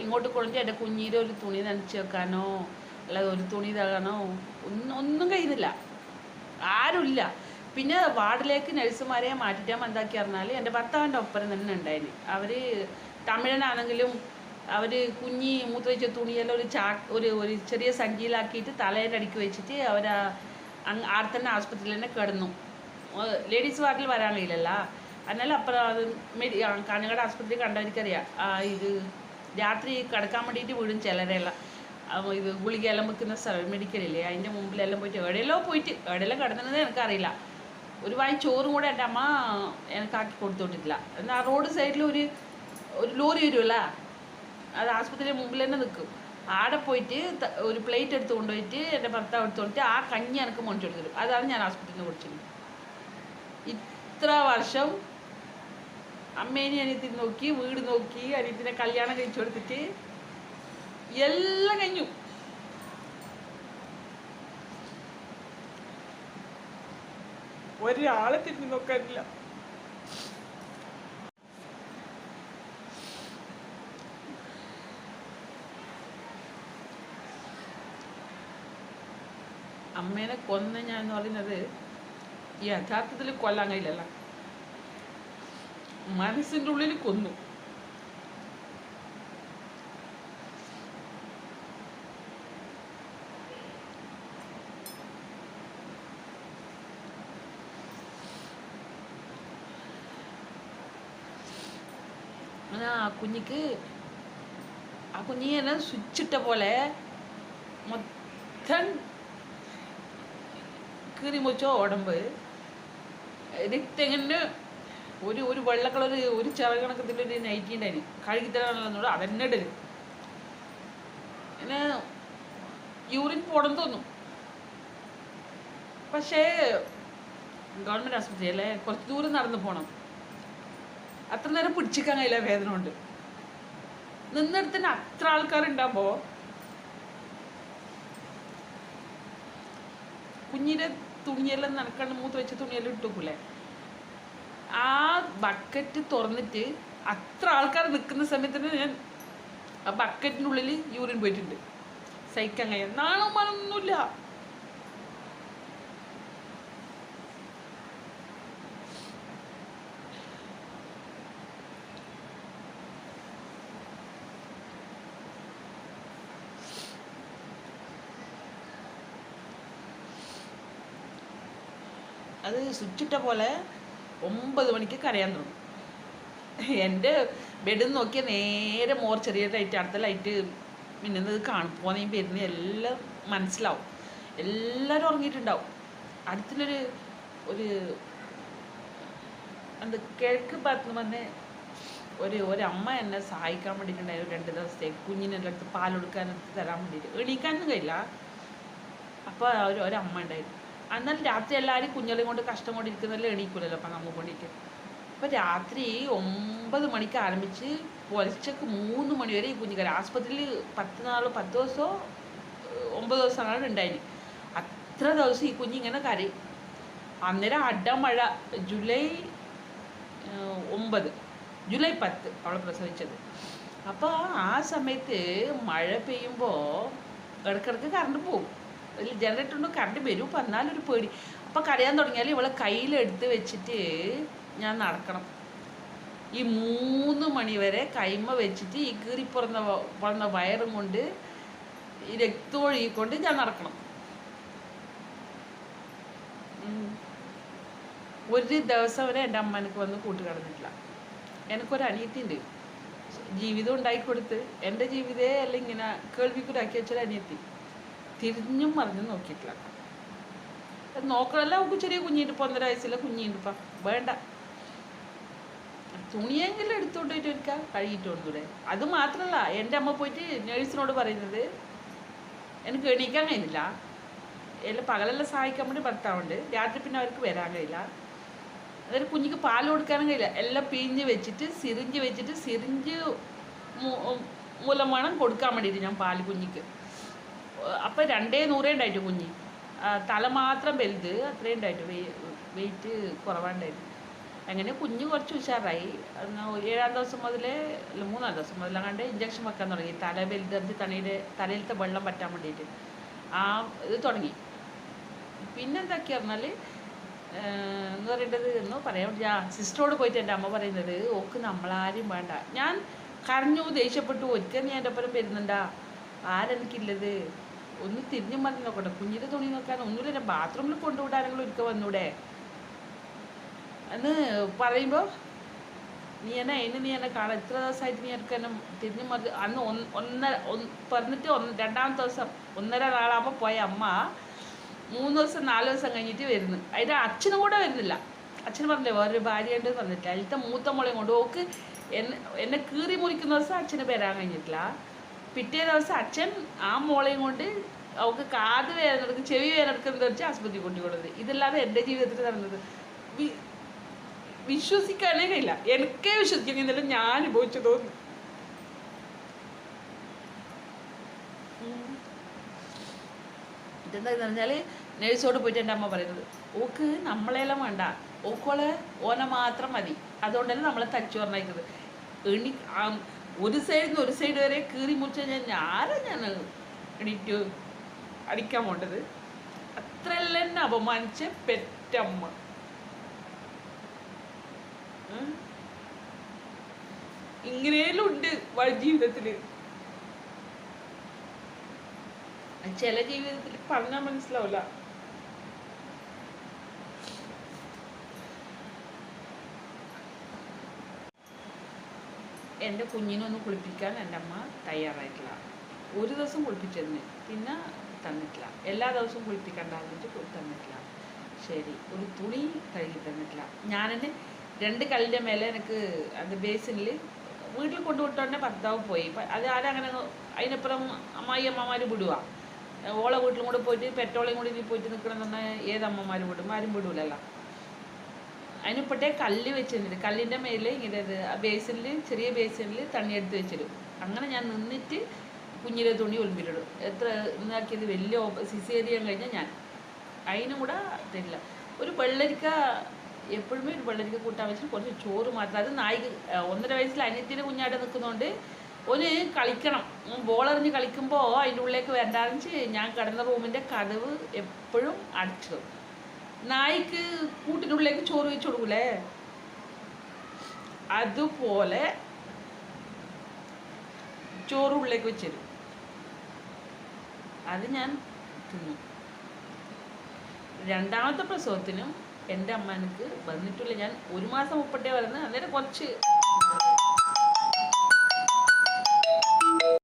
ഇങ്ങോട്ട് കൊണ്ടുവന്ന് എൻ്റെ കുഞ്ഞിൻ്റെ ഒരു തുണി നനച്ച് വെക്കാനോ അല്ലാതെ ഒരു തുണി തകാനോ ഒന്നും കഴിയുന്നില്ല, ആരുമില്ല. പിന്നെ വാർഡിലേക്ക് നഴ്സുമാരെ മാറ്റിട്ടാൽ എന്താക്കി പറഞ്ഞാൽ എൻ്റെ ഭർത്താവിൻ്റെ ഒപ്പരം തന്നെ ഉണ്ടായിരുന്നു. അവർ തമിഴനാണെങ്കിലും അവർ കുഞ്ഞി മൂത്രയിച്ച തുണിയെല്ലാം ഒരു ചെറിയ സഞ്ചിയിലാക്കിയിട്ട് തലേൻ്റെ അടിക്ക് വെച്ചിട്ട് അവർ ആടെ തന്നെ ആസ്പത്രിയിൽ തന്നെ കിടന്നു. ലേഡീസ് വാർഡിൽ വരാൻ കഴിയില്ലല്ല. എന്നാലും അപ്പുറം അത് കാഞ്ഞങ്ങാട് ആസ്പത്രി കണ്ടവർക്കറിയാം. ഇത് രാത്രി കിടക്കാൻ വേണ്ടിയിട്ട് വീടും ചിലരെല്ലാം ഇത് ഗുളികയെല്ലാം വെക്കുന്ന സ്ഥലം മെഡിക്കലില്ലേ, അതിൻ്റെ മുമ്പിലെല്ലാം പോയിട്ട് എവിടെയെല്ലാം കിടന്നത് എനിക്കറിയില്ല. ഒരു വായി ചോറും കൂടെ എൻ്റെ അമ്മ എനിക്കാക്കി കൊടുത്തോട്ടിട്ടില്ല. എന്നാൽ റോഡ് സൈഡിൽ ഒരു ലോറി വരുമല്ല, അത് ആസ്പത്രിയുടെ മുമ്പിൽ തന്നെ നിൽക്കും. ആടെ പോയിട്ട് ഒരു പ്ലേറ്റ് എടുത്ത് കൊണ്ടുപോയിട്ട് എൻ്റെ ഭർത്താവ് എടുത്തുകൊണ്ടിട്ട് ആ കഞ്ഞി എനിക്ക് മേടിച്ചു കൊടുത്തിരും. അതാണ് ഞാൻ ആസ്പത്രിയിൽ നിന്ന് കുടിച്ചത്. ഇത്ര വർഷം അമ്മേനെ അനിയത്തിന് നോക്കി, വീട് നോക്കി, അനിയത്തിനെ കല്യാണം കഴിച്ചു കൊടുത്തിട്ട് എല്ലാം കഴിഞ്ഞു. ഒരാളെ തിരിഞ്ഞു നോക്കാനില്ല. അമ്മേനെ കൊന്ന ഞാൻ എന്ന് പറയുന്നത് യഥാർത്ഥത്തിൽ കൊല്ലാൻ കഴിയില്ലല്ല, മനസ്സിൻ്റെ ഉള്ളിൽ കൊന്നു. ആ കുഞ്ഞിനെ സ്വിച്ചിട്ട പോലെ മൊത്തം കീറി മുറിച്ചോ ഉടമ്പ്. രക്തങ്ങനെ ഒരു വെള്ള കളർ ഒരു ചിറകണക്കത്തിൻ്റെ ഒരു നൈറ്റി ഉണ്ടായിരുന്നു, കഴുകിത്തരാനുള്ളതോട് അതന്നെ ഇടല്. പിന്നെ യൂറിൻ പോടെന്ന് തോന്നും. പക്ഷേ ഗവൺമെൻറ് ആശുപത്രി അല്ലേ, കുറച്ച് ദൂരം നടന്നു പോകണം. അത്ര നേരം പിടിച്ചിക്കാൻ കഴിയില്ല, വേദന കൊണ്ട്. നിന്നിടത്തിന് അത്ര ആൾക്കാരുണ്ടാകുമ്പോൾ കുഞ്ഞിൻ്റെ തുണിയെല്ലാം നനക്കാണ്ട് മൂത്ത് വെച്ച തുണിയെല്ലാം ഇട്ടുക്കൂലേ, ആ ബക്കറ്റ് തുറന്നിട്ട് അത്ര ആൾക്കാർ നിൽക്കുന്ന സമയത്തിന് ഞാൻ ആ ബക്കറ്റിനുള്ളിൽ യൂറിൻ പോയിട്ടുണ്ട്. സഹിക്കാൻ കഴിയാം, നാണോ മണമൊന്നുമില്ല. അത് സ്വിച്ചിട്ട പോലെ 9 മണിക്ക് കരയാൻ തുടങ്ങും. എൻ്റെ ബെഡിൽ നിന്ന് നോക്കിയാൽ നേരെ ചെറിയ ലൈറ്റ്, അടുത്ത ലൈറ്റ് മിന്നുന്നത് കാണും. പോകുന്ന വരുന്ന എല്ലാം മനസ്സിലാവും. എല്ലാവരും ഉറങ്ങിയിട്ടുണ്ടാവും. അടുത്തുള്ളൊരു എന്ത് കിഴക്ക് ഭാഗത്ത് വന്ന് ഒരമ്മ എന്നെ സഹായിക്കാൻ വേണ്ടിയിട്ടുണ്ടായിരുന്നു 2 ദിവസത്തേക്ക്. കുഞ്ഞിനെല്ലാം എടുത്ത് പാലൊടുക്കാനെടുത്ത് തരാൻ വേണ്ടിയിട്ട്. എണീക്കാനൊന്നും കഴിയില്ല. അപ്പോൾ ഒരമ്മ ഉണ്ടായിരുന്നു. എന്നാലും രാത്രി എല്ലാവരും കുഞ്ഞുങ്ങളെയും കൊണ്ട് കഷ്ടം കൊണ്ടിരിക്കുന്നതെല്ലാം എണീക്കൂലല്ലോ അപ്പം നമുക്ക് വേണ്ടിയിട്ട്. അപ്പോൾ രാത്രി 9 മണിക്ക് ആരംഭിച്ച് പുലർച്ചക്ക് 3 മണി വരെ ഈ കുഞ്ഞുകാർ ആസ്പത്രിയിൽ 10 ദിവസമോ 9 ദിവസമാണ് ഉണ്ടായിരുന്നു. അത്ര ദിവസം ഈ കുഞ്ഞിങ്ങനെ കരയും. അന്നേരം അടമഴ. ജൂലൈ 10 അവളെ പ്രസവിച്ചത്. അപ്പോൾ ആ സമയത്ത് മഴ പെയ്യുമ്പോൾ ഇടയ്ക്കിടയ്ക്ക് കറണ്ട് പോകും. ജനറേറ്റർ കൊണ്ട് കറണ്ട് വരും. അപ്പം എന്നാലൊരു പേടി. അപ്പം കരയാൻ തുടങ്ങിയാൽ ഇവളെ കയ്യിലെടുത്ത് വെച്ചിട്ട് ഞാൻ നടക്കണം. ഈ 3 മണി വരെ കൈമ വെച്ചിട്ട് ഈ കീറി പുറന്ന വയറും കൊണ്ട് ഈ രക്തമൊഴുകിക്കൊണ്ട് ഞാൻ നടക്കണം. ഒരു ദിവസം വരെ എൻ്റെ അമ്മ എനിക്ക് വന്ന് കൂട്ട് കിടന്നിട്ടില്ല. എനിക്കൊരു അനിയത്തിയുണ്ട്, ജീവിതം ഉണ്ടായിക്കൊടുത്ത് എൻ്റെ ജീവിതേ അല്ല ഇങ്ങനെ കേൾവിക്കൂടാക്കി വെച്ചൊരു അനിയത്തി. തിരിഞ്ഞും മറിഞ്ഞും നോക്കിയിട്ടില്ല. നോക്കണമല്ല, അവൾക്ക് ചെറിയ കുഞ്ഞിട്ട് 1.5 വയസ്സിലെ കുഞ്ഞിണ്ടിപ്പം വേണ്ട. തുണിയെങ്കിലും എടുത്തോണ്ട് പോയിട്ട് എനിക്ക് കഴുകിയിട്ട് കൊടുത്തൂടെ. അത് മാത്രമല്ല, എൻ്റെ അമ്മ പോയിട്ട് നേഴ്സിനോട് പറയുന്നത് എനിക്ക് എണീക്കാൻ കഴിയുന്നില്ല. എല്ലാം പകലെല്ലാം സഹായിക്കാൻ വേണ്ടി ഭർത്താവുണ്ട്, രാത്രി പിന്നെ അവർക്ക് വരാൻ കഴിയില്ല. അതായത് കുഞ്ഞിക്ക് പാൽ കൊടുക്കാനും കഴിയില്ല. എല്ലാം പിഴിഞ്ഞ് വെച്ചിട്ട് സിറിഞ്ച് മൂലം വേണം കൊടുക്കാൻ വേണ്ടിയിട്ട് ഞാൻ പാല് കുഞ്ഞിക്ക്. അപ്പം 200 ഉണ്ടായിട്ട് കുഞ്ഞ്, തല മാത്രം വലുത്, അത്രയും ഉണ്ടായിട്ട് വെയിറ്റ് കുറവാണ്ടായിരുന്നു. അങ്ങനെ കുഞ്ഞ് കുറച്ച് ഉഷാറായി. എന്നാൽ 7-ാം ദിവസം മുതലേ അല്ല 3-ാം ദിവസം മുതലങ്ങാണ്ട് ഇഞ്ചക്ഷൻ വെക്കാൻ തുടങ്ങി. തല വലുതെറിഞ്ഞ് തലയിലത്തെ വെള്ളം പറ്റാൻ വേണ്ടിയിട്ട് ആ ഇത് തുടങ്ങി. പിന്നെന്തൊക്കെയാ പറഞ്ഞാൽ എന്ന് പറയേണ്ടത് എന്നോ പറയാൻ വേണ്ടി സിസ്റ്ററോട് പോയിട്ട് എൻ്റെ അമ്മ പറയുന്നത് ഓക്ക് നമ്മളാരും വേണ്ട. ഞാൻ കരഞ്ഞു ദേഷ്യപ്പെട്ടു. ഒരിക്കൽ നീ എൻ്റെ ഒപ്പം വരുന്നുണ്ടാ? ആരെനിക്കില്ലത്? ഒന്ന് തിരിഞ്ഞു മറിഞ്ഞ് നോക്കട്ടെ. കുഞ്ഞിൻ്റെ തുണി നോക്കാൻ ഒന്നുമില്ല. എൻ്റെ ബാത്റൂമിൽ കൊണ്ടുവിടാനെങ്കിലും ഒരിക്കൽ വന്നൂടെ എന്ന് പറയുമ്പോൾ നീ എന്നെ കാണാം. ഇത്ര ദിവസമായിട്ട് നീ എനിക്ക് എന്നെ തിരിഞ്ഞു മറിഞ്ഞ് അന്ന് പറഞ്ഞിട്ട് 2-ാമത്തെ ദിവസം 1.5 നാളാകുമ്പോൾ പോയ അമ്മ 3 ദിവസം 4 ദിവസം കഴിഞ്ഞിട്ട് വരുന്നു. അതിൻ്റെ അച്ഛനും കൂടെ വരുന്നില്ല. അച്ഛൻ പറഞ്ഞില്ലേ വേറൊരു ഭാര്യയുണ്ട് പറഞ്ഞിട്ടില്ല. അതിലത്തെ മൂത്ത മോളെയും കൊണ്ട് ഓക്ക് എന്നെ കീറി മുറിക്കുന്ന ദിവസം അച്ഛന് വരാൻ കഴിഞ്ഞിട്ടില്ല. പിറ്റേ ദിവസം അച്ഛൻ ആ മോളെയും കൊണ്ട് അവൾക്ക് കാത് വേദന എടുക്കും, ചെവി വേദന എടുക്കുന്നത് വെച്ചാൽ ആസ്പത്രി കൊണ്ടുകൊടുത്തത്. ഇതല്ലാതെ എൻ്റെ ജീവിതത്തിൽ നടന്നത് വിശ്വസിക്കാനേ കഴിയില്ല. എനിക്കേ വിശ്വസിക്കുന്നില്ല. ഞാൻ അനുഭവിച്ചു തോന്നുന്നു. ഇതെന്താന്ന് പറഞ്ഞാൽ നേഴ്സോട് പോയിട്ട് എൻ്റെ അമ്മ പറയുന്നത് ഓക്ക് നമ്മളെല്ലാം വേണ്ട, ഓനെ മാത്രം മതി. അതുകൊണ്ട് തന്നെ നമ്മളെ തച്ചു പറഞ്ഞേക്കുന്നത്. ഒരു സൈഡിൽ നിന്ന് ഒരു സൈഡ് വരെ കീറി മുറിച്ച് കഴിഞ്ഞാൽ ഞാൻ എണീറ്റ് അടിക്കാൻ പോണ്ടത്. അത്രയല്ല എന്നെ അപമാനിച്ച പെറ്റമ്മ. ഇങ്ങനെയെല്ലാം ഉണ്ട് ജീവിതത്തിൽ. ചില ജീവിതത്തിൽ പറഞ്ഞാൽ മനസ്സിലാവില്ല. എൻ്റെ കുഞ്ഞിനൊന്ന് കുളിപ്പിക്കാൻ എൻ്റെ അമ്മ തയ്യാറായിട്ടില്ല. ഒരു ദിവസം കുളിപ്പിച്ചിരുന്നു, പിന്നെ തന്നിട്ടില്ല. എല്ലാ ദിവസവും കുളിപ്പിക്കണ്ടാന്നിട്ട് തന്നിട്ടില്ല. ശരി, ഒരു തുണി കഴുകി തന്നിട്ടില്ല. ഞാനെന്നെ 2 കല്ലിൻ്റെ മേലെ എനിക്ക് അത് ബേസിനിൽ വീട്ടിൽ കൊണ്ടുവിട്ടോന്നെ ഭർത്താവ് പോയി. അത് ആരങ്ങനെ അതിനപ്പുറം അമ്മമാർ വിടുക. ഓളെ വീട്ടിലും കൂടെ പോയിട്ട് പെട്രോളിയും കൂടി പോയിട്ട് നിൽക്കണമെന്ന് പറഞ്ഞാൽ ഏതമ്മമാർ വിടും? ആരും വിടൂലല്ലോ. അതിനിപ്പോഴേ കല്ല് വെച്ചിരുന്നിട്ട് കല്ലിൻ്റെ മേലെ ഇങ്ങനെ ബേസിനിൽ ചെറിയ ബേസിനിൽ തണ്ണി എടുത്ത് വെച്ചിടും. അങ്ങനെ ഞാൻ നിന്നിട്ട് കുഞ്ഞിലെ തുണി ഒളിമ്പിലിടും. എത്ര ഇന്നാക്കിയത് വലിയ സിസേറിയൻ കഴിഞ്ഞാൽ ഞാൻ അതിനും കൂടെ തരില്ല. ഒരു വെള്ളരിക്ക എപ്പോഴും ഒരു വെള്ളരിക്ക കൂട്ടാൻ വെച്ചിട്ട് കുറച്ച് ചോറ് മാത്രം. അത് 1.5 വയസ്സിൽ അനിയത്തിൻ്റെ കുഞ്ഞായിട്ട് നിൽക്കുന്നതുകൊണ്ട് ഒന്ന് കളിക്കണം. ബോളെറിഞ്ഞ് കളിക്കുമ്പോൾ അതിൻ്റെ ഉള്ളിലേക്ക് വരണ്ടാന്ന് വെച്ച് ഞാൻ കിടന്ന റൂമിൻ്റെ കതവ് എപ്പോഴും അടച്ചു. നായ്ക്ക് കൂട്ടിനുള്ളിലേക്ക് ചോറ് വെച്ച് കൊടുക്കൂലേ, അതുപോലെ ചോറ് ഉള്ളിലേക്ക് വെച്ചിരും. അത് ഞാൻ തിന്നു. 2-ാമത്തെ പ്രസവത്തിനും എൻ്റെ അമ്മ എനിക്ക് വന്നിട്ടില്ല. ഞാൻ 1 മാസം മുപ്പട്ടേ വരുന്നത്. അന്നേരം കുറച്ച്